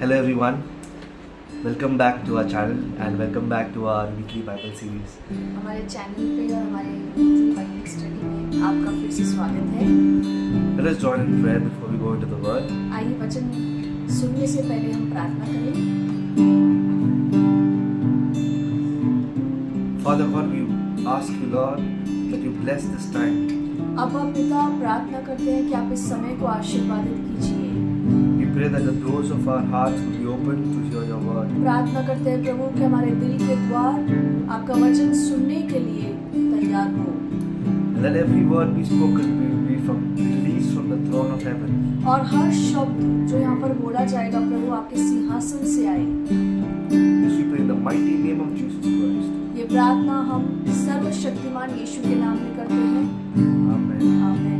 Hello everyone, welcome back to our channel and welcome back to our weekly Bible series. हमारे channel पे और हमारे weekly Bible study में आपका फिर से स्वागत है। Let us join in prayer before we go into the word. आइए वचन सुनने से पहले हम प्रार्थना करें। Father God, we ask you Lord that you bless this time. अब हम पिता प्रार्थना करते हैं कि आप इस समय को आशीर्वादित कीजिए। We pray that the doors of our hearts will be open to hear your word. प्रार्थना करते हैं प्रभु कि हमारे दिल के द्वार आपका वचन सुनने के लिए तैयार हो। And let every word be spoken be released from the throne of heaven. और हर शब्द जो यहाँ पर बोला जाएगा प्रभु आपके सिंहासन से आए। This we pray in the mighty name of Jesus Christ. ये प्रार्थना हम सर्वशक्तिमान यीशु के नाम में करते हैं। Amen. आमीन।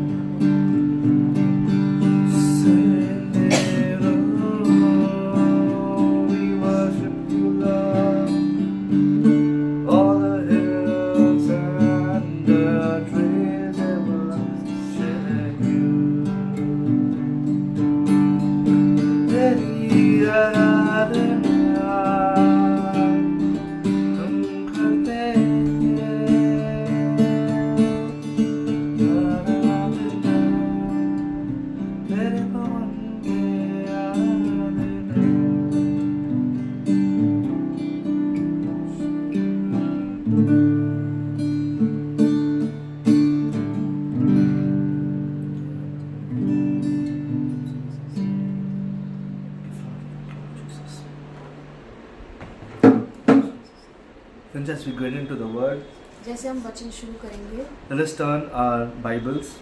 Then as we get into the word, जैसे हम वचन शुरू करेंगे let us turn our Bibles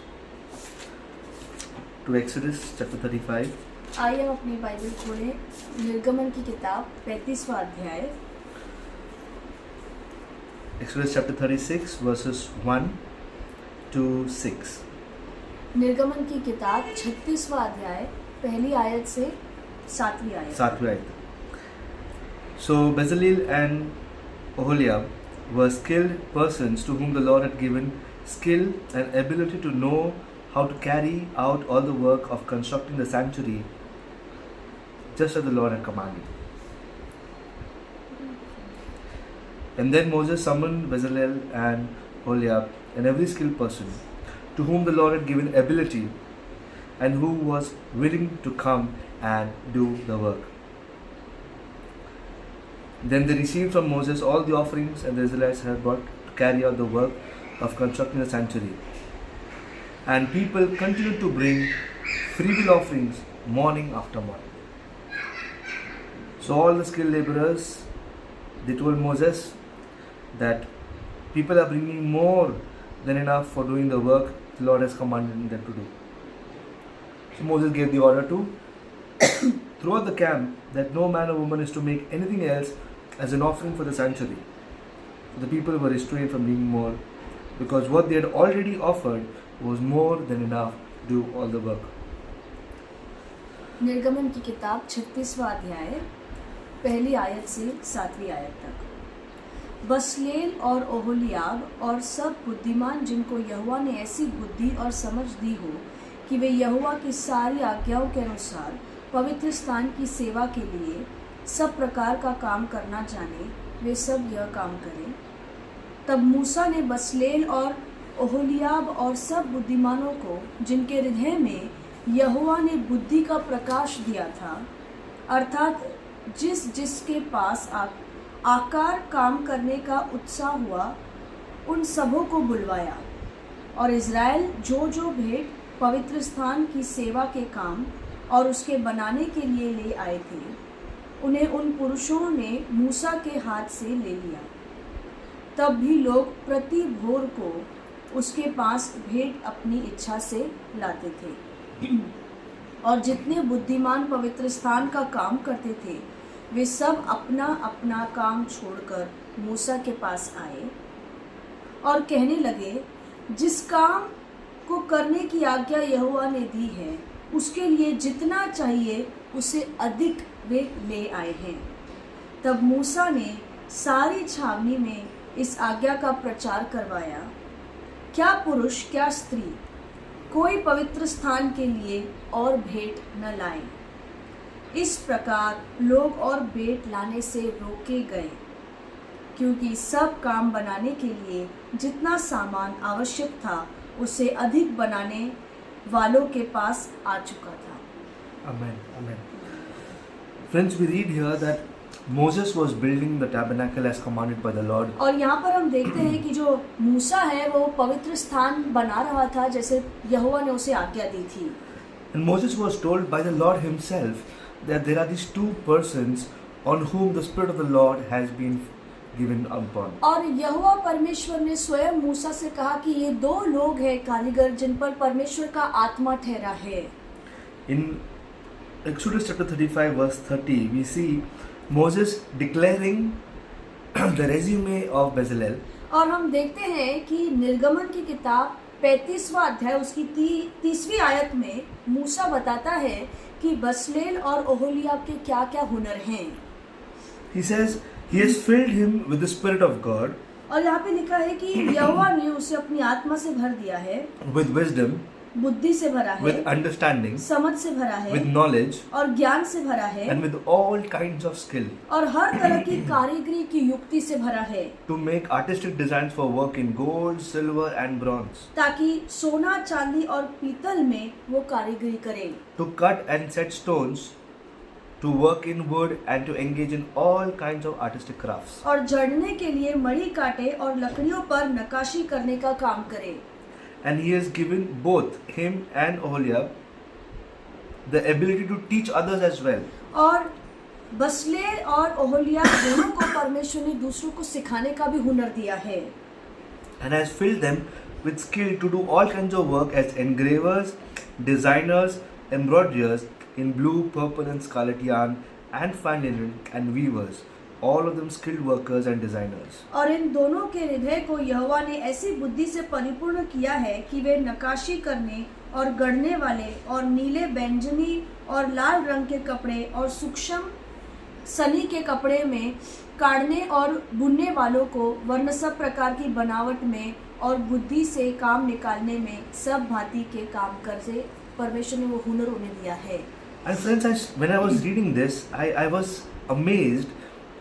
to Exodus chapter 35. आइए हम अपनी बाइबल खोलें। निर्गमन की किताब 35वां अध्याय। Exodus chapter 36 verses 1 to 6. निर्गमन की किताब 36वां अध्याय पहली आयत से 7वीं आयत। 7वीं आयत. So Bezalel and Oholiab were skilled persons to whom the Lord had given skill and ability to know how to carry out all the work of constructing the sanctuary, just as the Lord had commanded. And then Moses summoned Bezalel and Oholiab and every skilled person to whom the Lord had given ability and who was willing to come and do the work. Then they received from Moses all the offerings and the Israelites had brought to carry out the work of constructing the sanctuary. And people continued to bring freewill offerings morning after morning. So all the skilled laborers, they told Moses that people are bringing more than enough for doing the work the Lord has commanded them to do. So Moses gave the order to throughout the camp that no man or woman is to make anything else as an offering for the sanctuary. So the people were restrained from doing more because what they had already offered was more than enough to do all the work. निर्गमन की किताब 36वां अध्याय पहली आयत से 7वीं आयत तक। Bezalel और ओहोलियाब और सब बुद्धिमान जिनको यहोवा ने ऐसी बुद्धि और समझ दी हो कि वे यहोवा की सारी आज्ञाओं के अनुसार पवित्र स्थान की सेवा के लिए सब प्रकार का काम करना जाने, वे सब यह काम करें। तब मूसा ने बसलेल और ओहोलियाब और सब बुद्धिमानों को जिनके हृदय में यहोवा ने बुद्धि का प्रकाश दिया था, अर्थात जिसके पास आकार काम करने का उत्साह हुआ, उन सबों को बुलवाया। और इज़राइल जो भेंट पवित्र स्थान की सेवा के काम और उसके बनाने के लिए ले आए थे, उन्हें उन पुरुषों ने मूसा के हाथ से ले लिया। तब भी लोग प्रति भोर को उसके पास भेंट अपनी इच्छा से लाते थे। और जितने बुद्धिमान पवित्र स्थान का काम करते थे, वे सब अपना अपना काम छोड़कर मूसा के पास आए और कहने लगे, जिस काम को करने की आज्ञा यहोवा ने दी है, उसके लिए जितना चाहिए उसे अधिक वे ले आए हैं। तब मूसा ने सारी छावनी में इस आज्ञा का प्रचार करवाया, क्या पुरुष क्या स्त्री कोई पवित्र स्थान के लिए और भेंट न लाए। इस प्रकार लोग और बेट लाने से रोके गए, क्योंकि सब काम बनाने के लिए जितना सामान आवश्यक था उसे अधिक बनाने वालों के पास आ चुका था। Amen. Amen. Friends, we read here that Moses was building the tabernacle as commanded by the Lord. और यहाँ पर हम देखते हैं कि जो मूसा है वो पवित्र स्थान बना रहा था जैसे यहोवा ने उसे आज्ञा दी थी। And Moses was told by the Lord himself that there are these two persons on whom the Spirit of the Lord has been given upon. और यहोवा परमेश्वर ने स्वयं मूसा से कहा कि ये दो लोग हैं कारीगर जिन पर परमेश्वर का आत्मा ठहरा है। In Exodus chapter 35 verse 30, we see Moses declaring the resume of Bezalel. और हम देखते हैं कि निर्गमन की किताब 35वां अध्याय उसकी 30वीं आयत में मूसा बताता है कि बसलेल और ओहोलियाब के क्या क्या हुनर हैं। He says he has filled him with the Spirit of God, और यहाँ पे लिखा है कि यहोवा ने उसे अपनी आत्मा से भर दिया है, with wisdom, बुद्धि से भरा है, with understanding, समझ से भरा है, with knowledge, और ज्ञान से भरा है, and with all kinds of skill, और हर तरह की कारीगरी की युक्ति से भरा है, to make artistic designs for work in gold, silver and bronze, ताकि सोना, चांदी और पीतल में वो कारीगरी करे, to cut and set stones, to work in wood and to engage in all kinds of artistic crafts. और जड़ने के लिए मणि काटे और लकड़ियों पर नक्काशी करने का काम करे। And he has given both him and Oholiab the ability to teach others as well. और बसलेल और ओहोलियाब दोनों को परमेश्वर ने दूसरों को सिखाने का भी हुनर दिया है। And has filled them with skill to do all kinds of work as engravers, designers, embroiderers in blue, purple and scarlet yarn and fine linen and weavers, all of them skilled workers and designers. और इन दोनों के हृदय को यहोवा ने ऐसी बुद्धि से परिपूर्ण किया है कि वे नक्काशी करने और गढ़ने वाले और नीले, बैंगनी और लाल रंग के कपड़े और सूक्ष्म सनी के कपड़े में काटने और बुनने वालों को वरन सब प्रकार की बनावट में और बुद्धि से काम निकालने में सब भांति के काम कर से परमेश्वर ने वो हुनर उन्हें दिया है। And friends, when I was reading this, I was amazed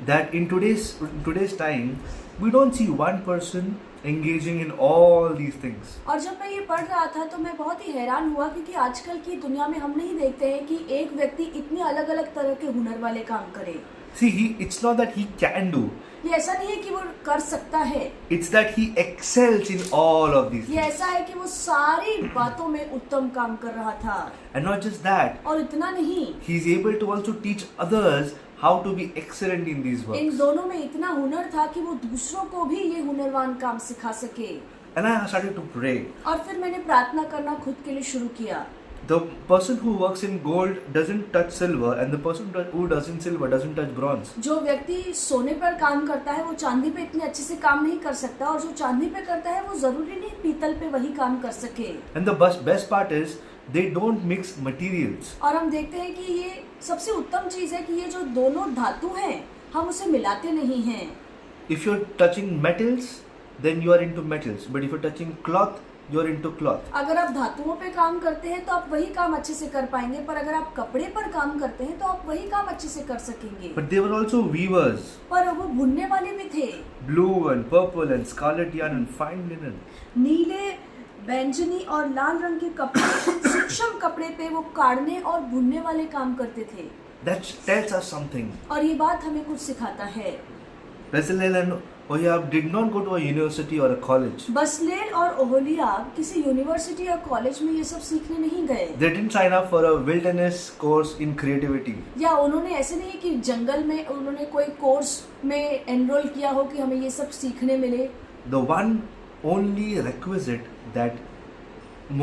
that in today's time we don't see one person engaging in all these things. और जब मैं ये पढ़ रहा था तो मैं बहुत ही हैरान हुआ क्योंकि आजकल की दुनिया में हम नहीं देखते हैं कि एक व्यक्ति इतने अलग अलग तरह के हुनर वाले काम करे। See, it's not that he can do. ये ऐसा नहीं है कि वो कर सकता है। It's that he excels in all of these ये things. ऐसा है कि वो सारी बातों में उत्तम काम कर रहा था। And not just that, और इतना नहीं, he is able to also teach others how to be excellent in these in works. दोनों में इतना हुनर था कि वो दूसरों को भी ये हुनरवान काम सिखा सके। And I started to pray. और फिर मैंने प्रार्थना करना खुद के लिए शुरू किया। The person who works in gold doesn't touch silver, and the person who does in silver doesn't touch bronze. जो व्यक्ति सोने पर काम करता है वो चांदी पे इतने अच्छे से काम नहीं कर सकता, और जो चांदी पे करता है वो जरूरी नहीं पीतल पे वही काम कर सके। And the best part is they don't mix materials. और हम देखते हैं कि ये सबसे उत्तम चीज है कि ये जो दोनों धातु हैं हम उसे मिलाते नहीं हैं। If you're touching metals, then you are into metals. But if you're touching cloth, you're into cloth. अगर आप धातुओं पे काम करते हैं तो आप वही काम अच्छे से कर पाएंगे, पर अगर आप कपड़े पर काम करते हैं तो आप वही काम अच्छे से कर सकेंगे। But they were also weavers. पर वो बुनने वाले भी थे। Blue and purple and scarlet yarn and fine linen. नीले, बैंगनी और लाल रंग के कपड़े, सूक्ष्म कपड़े पे वो काटने और बुनने वाले काम करते थे। That tells us something. और ये बात हमें कुछ सिखाता है। Bezalel and Oholiab did not go to a university or a college. Bezalel और ओहोलियाब किसी यूनिवर्सिटी या कॉलेज में ये सब सीखने नहीं गए। They didn't sign up for a wilderness course in creativity. या उन्होंने ऐसे नहीं कि जंगल में उन्होंने कोई कोर्स में एनरोल किया हो कि हमें ये सब सीखने मिले। The one only requisite that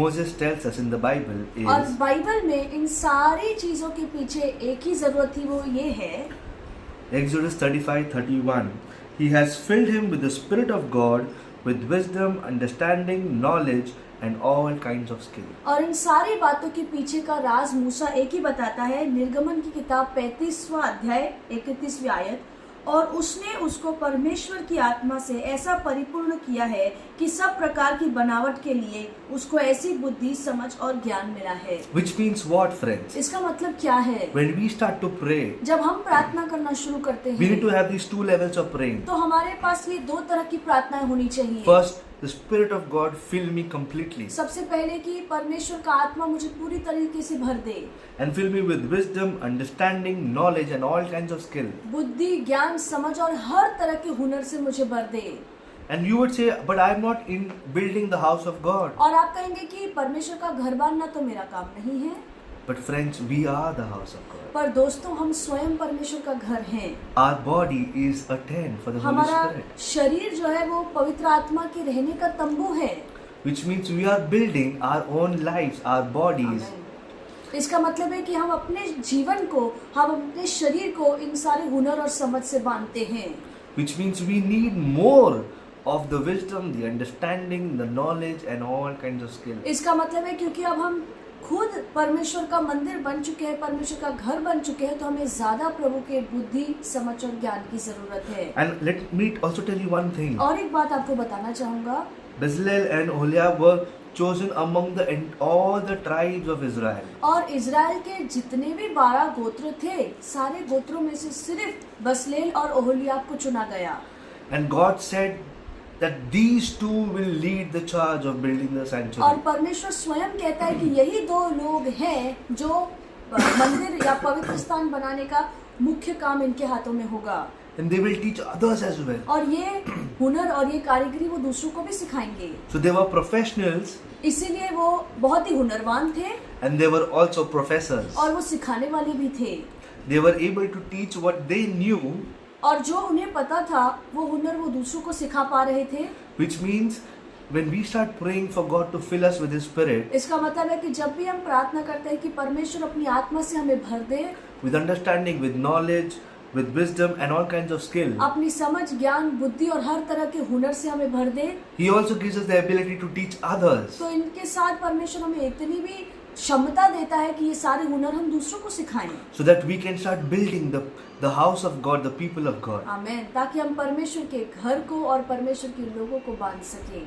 Moses tells us in the Bible और is बाइबल में इन सारी चीजों के पीछे एक ही जरूरत थी, वो ये है Exodus 35:31. He has filled him with the Spirit of God, with wisdom, understanding, knowledge, and all kinds of skill. और इन सारी बातों के पीछे का राज मूसा एक ही बताता है। निर्गमन की किताब 35वां अध्याय 31वीं आयत, और उसने उसको परमेश्वर की आत्मा से ऐसा परिपूर्ण किया है कि सब प्रकार की बनावट के लिए उसको ऐसी बुद्धि, समझ और ज्ञान मिला है। Which means what, friends? इसका मतलब क्या है? When we start to pray, जब हम प्रार्थना करना शुरू करते we need हैं to have these two levels of praying. तो हमारे पास ये दो तरह की प्रार्थनाएं होनी चाहिए। First, the Spirit of God fill me completely सबसे पहले कि परमेश्वर का आत्मा मुझे पूरी तरीके से भर दे, and fill me with wisdom, understanding, knowledge and all kinds of skill. बुद्धि, ज्ञान, समझ और हर तरह के हुनर से मुझे भर दे। And you would say, but I am not in building the house of God. और आप कहेंगे कि परमेश्वर का घर बांधना तो मेरा काम नहीं है। But friends, we are the house of God. पर दोस्तों, हम स्वयं परमेश्वर का घर हैं। Our body is a tent for the Holy हमारा Spirit. शरीर जो है वो पवित्र आत्मा के रहने का तंबू है। Which means we are building our own lives, our bodies. इसका मतलब है कि हम अपने जीवन को, हम अपने शरीर को इन सारे हुनर और समझ से बांधते हैं। Which means we need more of the wisdom, the understanding, the knowledge and all kinds of skill. इसका मतलब है क्योंकि अब हम खुद परमेश्वर का मंदिर बन चुके हैं, परमेश्वर का घर बन चुके हैं, तो हमें ज्यादा प्रभु के बुद्धि, समझ और ज्ञान की जरूरत है। And let me also tell you one thing. और एक बात आपको बताना चाहूंगा, Bezalel and Oholiab were chosen among all the tribes of Israel. और इजराइल के जितने भी 12 गोत्र थे, सारे गोत्रों में से सिर्फ बसलेल और ओहोलियाब को चुना गया। And God said that these two will lead the charge of building the और sanctuary. परमेश्वर स्वयं कहता है कि यही दो लोग हैं जो मंदिर या पवित्र स्थान बनाने का मुख्य काम इनके हाथों में होगा। And they will teach others as well. और ये हुनर और ये कारीगरी वो दूसरों को भी सिखाएंगे। So they were professionals इसीलिए वो बहुत ही हुनरवान थे and they were also professors. और वो सिखाने वाले भी थे। They were able to teach what they knew, और जो उन्हें पता था वो हुनर वो दूसरों को सिखा पा रहे थे। which means when we start praying for God to fill us with His Spirit, इसका मतलब है कि जब भी हम प्रार्थना करते हैं कि परमेश्वर अपनी आत्मा से हमें भर दे, with understanding, with knowledge, with wisdom and all kinds of skill, अपनी समझ, ज्ञान, बुद्धि और हर तरह के हुनर से हमें भर दे, He also gives us the ability to teach others. तो इनके साथ परमेश्वर हमें इतनी भी क्षमता देता है कि ये सारे हुनर हम दूसरों को सिखाएं। So that we can start building the house of God, the people of God. आमेन। ताकि हम परमेश्वर के घर को और परमेश्वर के लोगों को बांध सकें।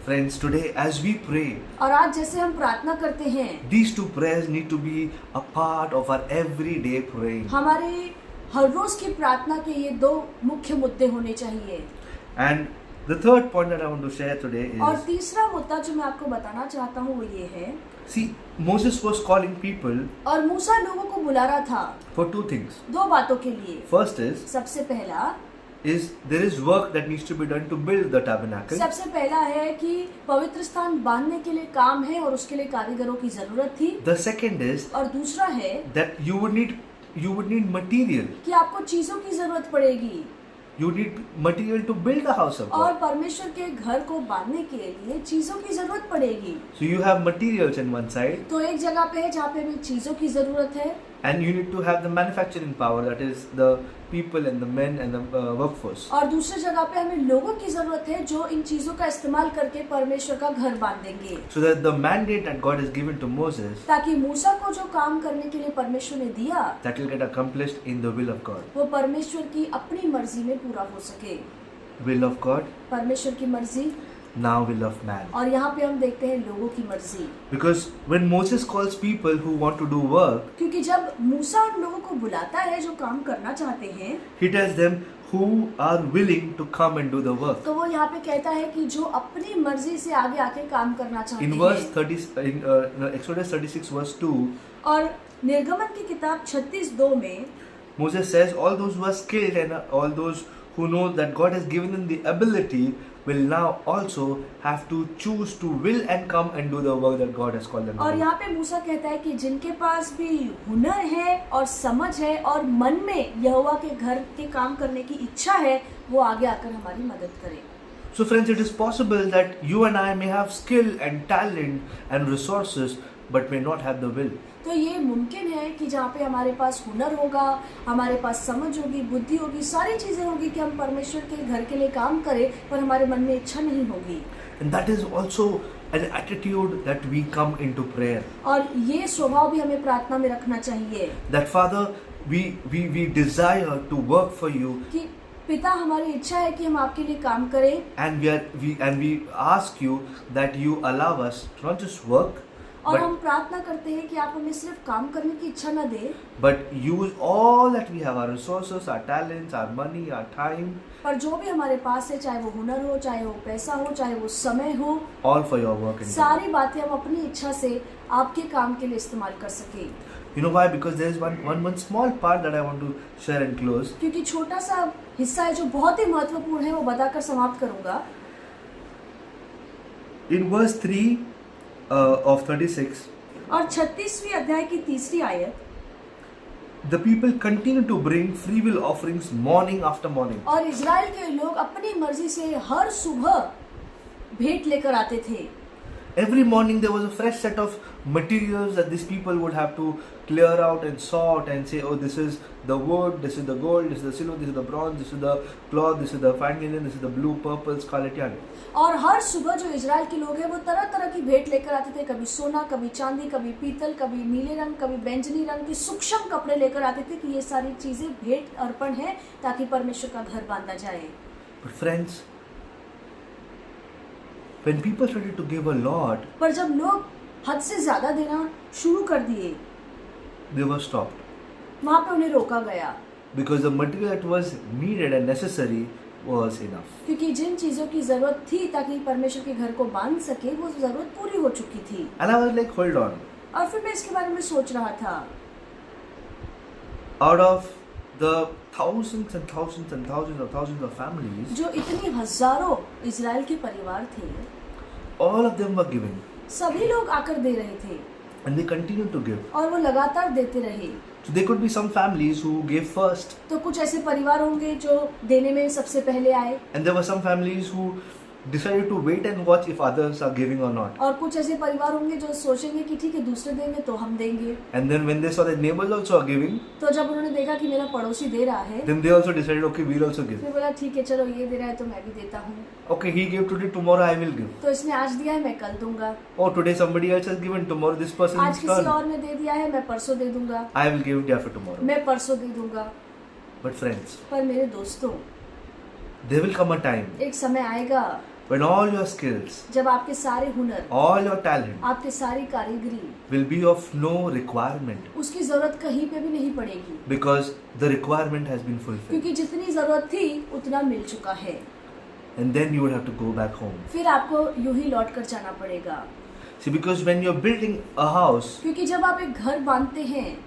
Friends, today as we pray, और आज जैसे हम प्रार्थना करते हैं, these two prayers need to be a part of our everyday praying. हमारे हर रोज की प्रार्थना के ये दो मुख्य मुद्दे होने चाहिए। And the third point that I want to share today और is, तीसरा मुद्दा जो मैं आपको बताना चाहता हूँ वो ये है, see, Moses was calling people और मूसा लोगों को बुला रहा था for two things. दो बातों के लिए। First is सबसे पहला there is work that needs to be done to build the tabernacle. सबसे पहला है कि पवित्र स्थान बांधने के लिए काम है और उसके लिए कारीगरों की जरूरत थी। The second is और दूसरा है that you would need material. कि आपको चीजों की जरूरत पड़ेगी You need material to build the house of और God. परमेश्वर के घर को बांधने के लिए चीजों की जरूरत पड़ेगी। So you have materials in one side, तो एक जगह पे है जहाँ पे हमें चीजों की जरूरत है, and you need to have the manufacturing power, that is the people and the men and the workforce. और दूसरी जगह पे हमें लोगों की जरूरत है जो इन चीजों का इस्तेमाल करके परमेश्वर का घर बांधेंगे। So that the mandate that God has given to Moses, ताकि मूसा को जो काम करने के लिए परमेश्वर ने दिया, that will get accomplished in the will of God. वो परमेश्वर की अपनी मर्जी में पूरा हो सके। Will of God, परमेश्वर की मर्जी now will of man. और यहाँ पे हम देखते हैं लोगों की मर्जी। Because when Moses calls people who want to do work, क्योंकि जब मूसा उन लोगों को बुलाता है जो काम करना चाहते हैं, he tells them who are willing to come and do the work. तो वो यहाँ पे कहता है कि जो अपनी मर्जी से आगे आके काम करना चाहते In हैं। verse 30, in Exodus 36 verse 2, और निर्गमन की किताब 36:2 में Moses says all those who are skilled and all those who know that God has given them the ability will now also have to choose to will and come and do the work that God has called them to और do. यहाँ पे मूसा कहता है कि जिनके पास भी हुनर है और समझ है और मन में यहोवा के घर के काम करने की इच्छा है, वो आगे आकर हमारी मदद करे। So friends, it is possible that you and I may have skill and talent and resources but may not have the will. तो ये मुमकिन है कि जहाँ पे हमारे पास हुनर होगा, हमारे पास समझ होगी, बुद्धि होगी, सारी चीजें होगी कि हम परमेश्वर के घर के लिए काम करें, पर हमारे मन में इच्छा नहीं होगी। And that is also an attitude that we come into prayer. और ये स्वभाव भी हमें प्रार्थना में रखना चाहिए That Father, we desire to work for you. कि पिता, हमारी इच्छा है कि हम आपके लिए काम करें and we ask you that you allow us to not just work और but हम प्रार्थना करते हैं कि आप हमें सिर्फ काम करने की इच्छा न दें, but use all that we have, our resources, our talents, our money, our time, पर जो भी हमारे पास है, चाहे वो हुनर हो, चाहे वो पैसा हो, चाहे वो समय हो, all for your work and सारी बातें हम अपनी इच्छा से आपके काम के लिए इस्तेमाल कर सके। you know why? Because there is one small part that I want to share and close. क्योंकि छोटा सा हिस्सा है जो बहुत ही महत्वपूर्ण है, वो बताकर समाप्त करूंगा। In verse 3 of 36, और 36वीं अध्याय की 3री आयत, the people continue to bring free will offerings morning after morning. और इजराइल के लोग अपनी मर्जी से हर सुबह भेंट लेकर आते थे। Every morning there was a fresh set of materials that these people would have to clear out and sort and say, oh, this is the wood, this is the gold, this is the silver, this is the bronze, this is the cloth, this is the fine linen, this is the blue, purple, scarlet yarn. और हर सुबह जो Israel के लोग हैं वो तरह तरह की भेंट लेकर आते थे, कभी सोना, कभी चांदी, कभी पीतल, कभी नीले रंग, कभी बैंगनी रंग के सूक्ष्म कपड़े लेकर आते थे कि ये सारी चीजें भेंट अर्पण है ताकि परमेश्वर का घर बांधा जाए। But friends, when people started to give a lot, पर जब लोग हद से ज्यादा देना शुरू कर दिए, they were stopped. वहां पे उन्हें रोका गया, Because the material that was needed and necessary was enough. क्योंकि जिन चीजों की जरूरत थी ताकि परमेश्वर के घर को बांध सके वो जरूरत पूरी हो चुकी थी। And I was like, hold on. और फिर मैं इसके बारे में सोच रहा था, Out of the thousands and thousands and thousands of thousands of families, जो इतनी हजारों इजराइल के परिवार थे, all of them were giving. सभी लोग आकर दे रहे थे And they continued to give. और वो लगातार देते रहे। So there could be some families who gave first. तो कुछ ऐसे परिवार होंगे जो देने में सबसे पहले आए, And there were some families who decided to wait and watch if others are giving or not. और कुछ ऐसे परिवार होंगे जो सोचेंगे कि ठीक है दूसरे देंगे तो हम देंगे। And then when they saw that neighbors also are giving, तो जब उन्होंने देखा कि मेरा पड़ोसी दे रहा है, then they also decided, okay, we'll also give. फिर बोला ठीक है चलो ये दे रहा है तो मैं भी देता हूँ। Okay, he gave today, tomorrow I will give. तो इसने आज दिया है मैं कल दूंगा, Oh, today somebody else has given, tomorrow this person आज is किसी turn. और ने दे दिया है मैं परसों दे दूंगा, I will give it after tomorrow. मैं परसों दे दूंगा। But friends, पर मेरे दोस्तों, there will come a time एक समय आएगा when all your skills, जब आपके सारे हुनर, all your talent आपके सारी कारीगरी, will be of no requirement उसकी जरूरत कहीं पे भी नहीं पड़ेगी, because the requirement has been fulfilled. क्योंकि जितनी जरूरत थी उतना मिल चुका है। And then you would have to go back home. फिर आपको यूं ही लौट कर जाना पड़ेगा, See, because when you're building a house, क्योंकि जब आप एक घर बांधते हैं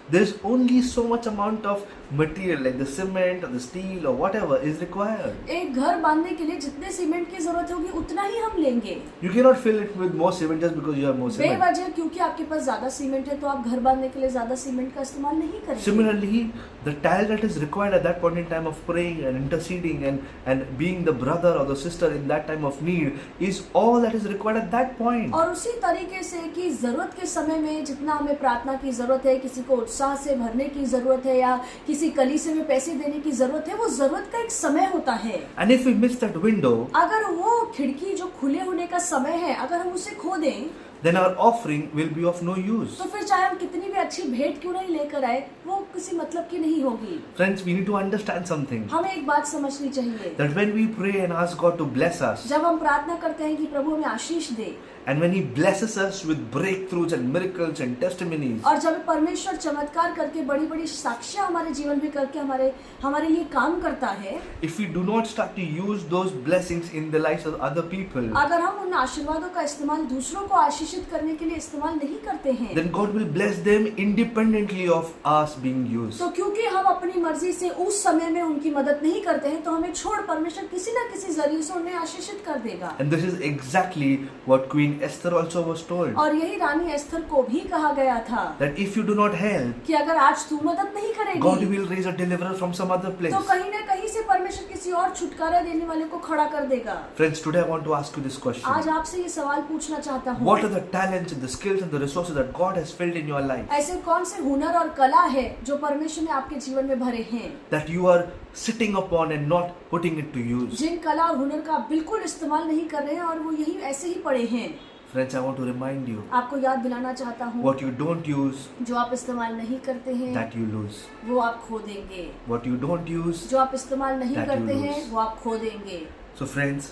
there's only so much amount of material like the cement or the steel or whatever is required. एक घर बांधने के लिए जितने सीमेंट की जरूरत होगी उतना ही हम लेंगे। You cannot fill it with more cement just because you have more cement. बेवजह क्योंकि आपके पास ज्यादा सीमेंट है तो आप घर बांधने के लिए ज्यादा सीमेंट का इस्तेमाल नहीं करेंगे। Similarly, the talent that is required at that point in time of praying and interceding and being the brother or the sister in that time of need is all that is required at that point. और उसी तरीके से कि जरूरत के समय में जितना हमें प्रार्थना की जरूरत है, किसी को उत्साह से भरने की जरूरत है या किसी कलीसिया में पैसे देने की जरूरत है, वो जरूरत का एक समय होता है। And if we miss that window, अगर वो खिड़की जो खुले होने का समय है अगर हम उसे खो दें, then our offering will be of no use. तो फिर चाहे हम कितनी भी अच्छी भेंट क्यों नहीं लेकर आए, वो किसी मतलब की नहीं होगी। Friends, we need to understand something. हमें एक बात समझनी चाहिए, That when we pray and ask God to bless us, जब हम प्रार्थना करते हैं कि प्रभु हमें आशीष दे, and when He blesses us with breakthroughs and miracles and testimonies, और जब परमेश्वर चमत्कार करके बड़ी बड़ी साक्ष्य हमारे जीवन में करके हमारे लिए काम करता है, if we do not start to use those blessings in the lives of other people, अगर हम उन आशीर्वादों का इस्तेमाल दूसरों को आशीषित करने के लिए इस्तेमाल नहीं करते हैं, then God will bless them independently of us being used. तो क्योंकि हम अपनी मर्जी से उस समय में उनकी मदद नहीं करते हैं तो हमें छोड़ परमेश्वर किसी न किसी जरिए से उन्हें आशीषित कर देगा। And this is exactly what Queen Esther also was told. और यही रानी एस्थर को भी कहा गया था That if you do not help, कि अगर आज तू मदद नहीं God करेगी will raise a deliverer from some other place. तो कहीं न कहीं से परमेश्वर किसी और छुटकारा देने वाले को खड़ा कर देगा। Friends, today I want to ask you this question. आज आपसे ये सवाल पूछना चाहता हूँ, What are the talents and the skills and the resources that God has filled in your life ऐसे कौन से हुनर और कला है जो परमेश्वर ने आपके जीवन में भरे हैं, that you are sitting upon and not putting it to use? जिन कला और हुनर का आप बिल्कुल इस्तेमाल नहीं कर रहे हैं और वो यही ऐसे ही पड़े हैं? Friends, I want to remind you, आपको याद दिलाना चाहता हूँ, what you don't use, जो आप इस्तेमाल नहीं करते हैं that you lose. वो आप खो देंगे। What you don't use. जो आप इस्तेमाल नहीं that you करते हैं lose. वो आप खो देंगे। So friends,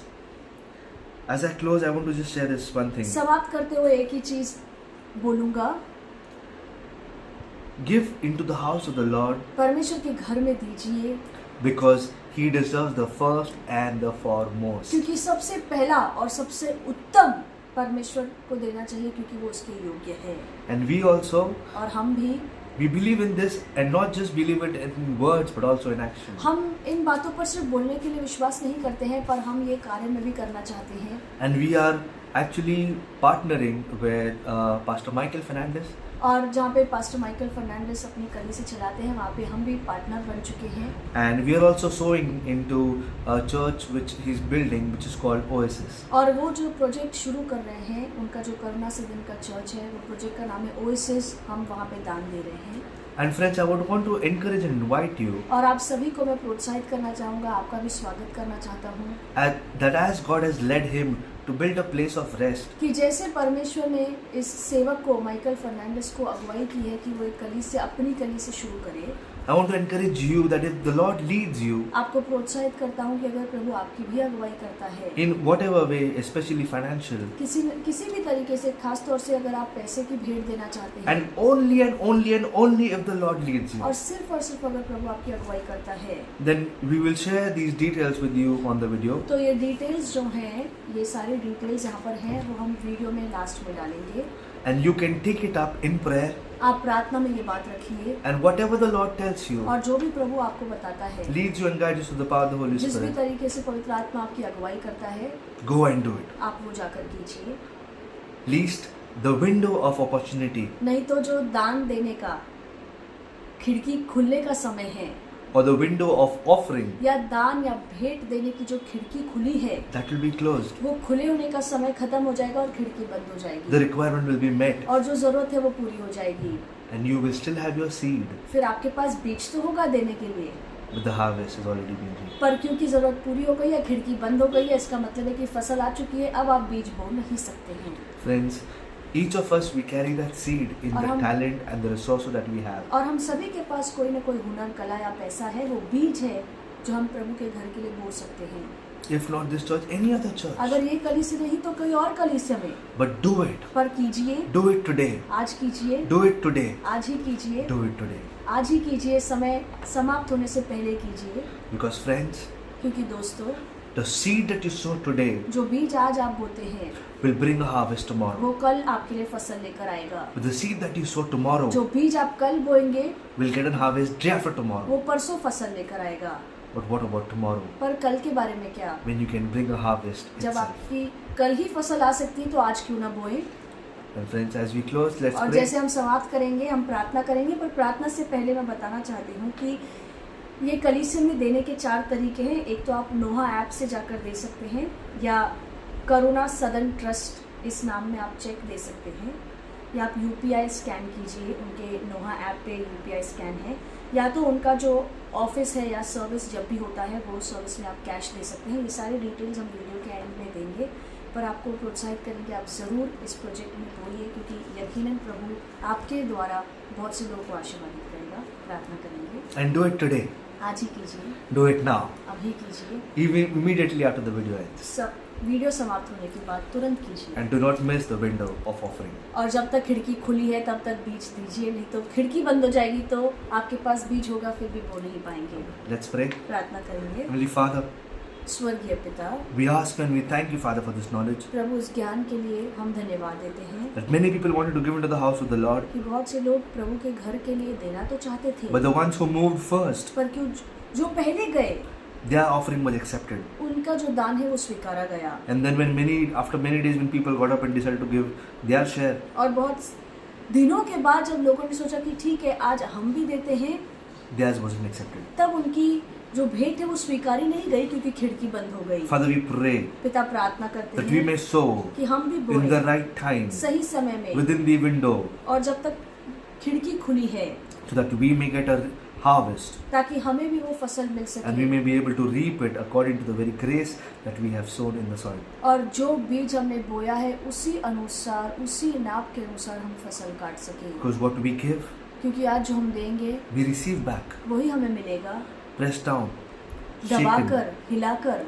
as I close, I want to just share this one thing. समाप्त करते हुए एक ही चीज बोलूंगा, Give into the house of the Lord, परमेश्वर के घर में दीजिए, because He deserves the first and the foremost. क्योंकि सबसे पहला और सबसे उत्तम परमेश्वर को देना चाहिए, क्योंकि वो उसके योग्य है। And we also, और हम भी, we believe in this, and not just believe it in words but also in action. हम इन बातों पर सिर्फ बोलने के लिए विश्वास नहीं करते हैं, पर हम ये कार्य में भी करना चाहते हैं। And we are actually partnering with Pastor Michael Fernandez, और जहाँ पे पास्टर माइकल फर्नांडिस अपनी कलीसिया से चलाते हैं, वहाँ पे हम भी पार्टनर बन चुके हैं। and we are also sowing into a church which he's building, which is called Oasis. और वो जो प्रोजेक्ट शुरू कर रहे हैं, उनका जो करुणा सदन का चर्च है, वो प्रोजेक्ट का नाम है ओएसिस। हम वहाँ पे दान दे रहे हैं। And friends, I would want to encourage and invite you और आप सभी को मैं प्रोत्साहित करना चाहूँगा, आपका भी स्वागत करना चाहता हूँ, that as God has led him to build a place of rest, कि जैसे परमेश्वर ने इस सेवक को, माइकल फर्नांडिस को अगुवाई की है कि वो एक कलीसिया, अपनी कलीसिया शुरू करे। I want to encourage you that if the Lord leads you आपको प्रोत्साहित करता हूँ कि अगर प्रभु आपकी भी अगुवाई करता है, in whatever way, especially financial, किसी भी तरीके से, खास तौर से अगर आप पैसे की भेंट देना चाहते हैं, and only if the Lord leads you, और सिर्फ अगर प्रभु आपकी अगुवाई करता है, then we will share these details with you on the video. तो ये डिटेल्स जो हैं, ये सारी डिटेल्स यहाँ पर हैं, वो हम वीडियो में लास्ट में डालेंगे। And you can take it up in prayer, आप प्रार्थना में ये बात रखिए, and whatever the Lord tells you, और जो भी प्रभु आपको बताता है, leads you and guides you through the power of the Holy जिस भी Spirit, तरीके से पवित्र आत्मा आपकी अगुवाई करता है, go and do it. आप वो जाकर कीजिए। Least the window of opportunity नहीं तो जो दान देने का खिड़की खुलने का समय है, or the window of offering, या दान या भेंट देने की जो खिड़की खुली है, that will be closed. वो खुले होने का समय खत्म हो जाएगा और खिड़की बंद हो The जाएगी, requirement will be met, और जो जरूरत है वो पूरी हो जाएगी। and you will still have your seed, फिर आपके पास बीज तो होगा देने के लिए, but the harvest has already been reaped. पर क्योंकि जरूरत पूरी हो गई है, खिड़की बंद हो गई है, इसका मतलब है कि फसल आ चुकी है, अब आप बीज बो नहीं सकते हैं। Friends, each of us, we carry that seed in और the हम- talent and the resources that we have. और हम सभी के पास कोई ना कोई हुनर, कला या पैसा है, वो बीज है जो हम प्रभु के घर के लिए बो सकते हैं। If not this church, any other church. अगर ये कलीसिया नहीं तो कोई और कलीसिया में, But do it. पर कीजिए, Do it today. आज कीजिए, Do it today. आज ही कीजिए, Do it today. आज ही कीजिए, समय समाप्त होने से पहले कीजिए, Because friends, क्योंकि दोस्तों, the seed that you sow today जो बीज आज आप बोते हैं, will bring a harvest tomorrow. वो कल आपके लिए फसल लेकर आएगा। But the seed that you sow tomorrow जो बीज आप कल बोएंगे, will get a harvest day after tomorrow. वो परसों फसल लेकर आएगा। But what about tomorrow, पर कल के बारे में क्या? when you can bring a harvest जब itself? आपकी कल ही फसल आ सकती है, तो आज क्यों ना बोए? And friends, as we close, let's और pray. जैसे हम समाप्त करेंगे, हम प्रार्थना करेंगे, पर प्रार्थना से पहले मैं बताना चाहती हूँ कि ये कलीसिया में देने के 4 तरीके हैं। एक तो आप नोहा ऐप से जाकर दे सकते हैं, या करुणा सदन ट्रस्ट इस नाम में आप चेक दे सकते हैं, या आप यूपीआई स्कैन कीजिए, उनके नोहा ऐप पे यूपीआई स्कैन है, या तो उनका जो ऑफिस है या सर्विस जब भी होता है, वो सर्विस में आप कैश दे सकते हैं। ये सारी डिटेल्स हम वीडियो के एंड में देंगे, पर आपको प्रोत्साहित करेंगे, आप ज़रूर इस प्रोजेक्ट में बोलिए, क्योंकि यकीनन प्रभु आपके द्वारा बहुत से लोगों को आशीर्वादित करेगा। प्रार्थना करेंगे। And do it today. आज ही कीजिए, Do it now. अभी कीजिए, Even immediately after the video ends. सब वीडियो समाप्त होने के बाद तुरंत कीजिए, And do not miss the window of offering. और जब तक खिड़की खुली है तब तक बीज दीजिए, नहीं तो खिड़की बंद हो जाएगी तो आपके पास बीज होगा, फिर भी बो नहीं पाएंगे। Let's pray. प्रार्थना करेंगे। Heavenly Father, स्वर्गीय पिता, we ask and we thank you, Father, for this knowledge प्रभु इस ज्ञान के लिए हम धन्यवाद देते हैं that many people wanted to give into the house of the Lord, कि बहुत से लोग प्रभु के घर के लिए देना तो चाहते थे, but the ones who moved first, पर क्यों जो पहले गए, their offering was accepted. उनका जो दान है वो स्वीकारा गया। And then after many days, when people got up and decided to give their share, और बहुत दिनों के बाद जब लोगों ने सोचा कि ठीक है आज हम भी देते हैं, theirs wasn't accepted. तब उनकी जो भेंट है वो स्वीकारी नहीं गई, क्योंकि खिड़की बंद हो गई। Father, we pray पिता प्रार्थना करते that we हैं may sow कि हम भी in the बोए right time, सही समय में, within the window, और जब तक खिड़की खुली है, so that we may get a harvest, ताकि हमें भी वो फसल मिल and we सके may be able to reap it according to the very grace that we have sown in the soil. और जो बीज हमने बोया है उसी अनुसार, उसी नाप के अनुसार हम फसल काट सकें, Because what we give, क्योंकि आज जो हम देंगे we receive back, वही हमें मिलेगा, pressed down, shaken, दबाकर, हिलाकर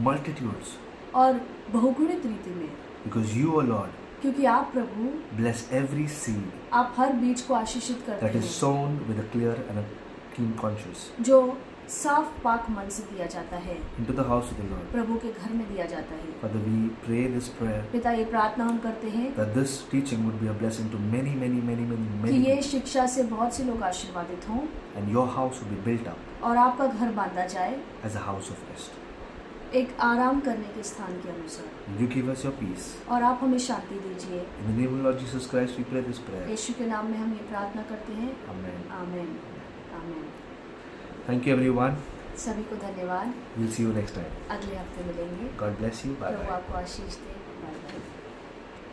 multitudes. और बहुगुणित रीति में, Because you, O Lord, क्योंकि आप प्रभु, bless every seed आप हर बीज को आशीषित करते that is हैं sown with a clear and a keen conscience जो साफ पाक मन से दिया जाता है, into the house of the Lord. प्रभु के घर में दिया जाता है। Father, we pray this prayer पिता, ये प्रार्थना हम करते हैं that this teaching would be a blessing to many, many, many, many, कि many ये people, शिक्षा से बहुत से लोग आशीर्वादित हों and your house would be built up और आपका घर बांधा जाए as a house of rest. एक आराम करने के स्थान के अनुसार, Will you give us your peace? और आप हमें शांति दीजिए। In the name of Lord Jesus Christ, we pray this prayer. यीशु के नाम में हम ये प्रार्थना करते हैं, Amen. आमीन, आमीन। Thank you, everyone. सभी को धन्यवाद। We'll see you next time. अगले हफ्ते मिलेंगे। God bless you. Bye Prabhu bye. आपको आशीष दे। Bye bye.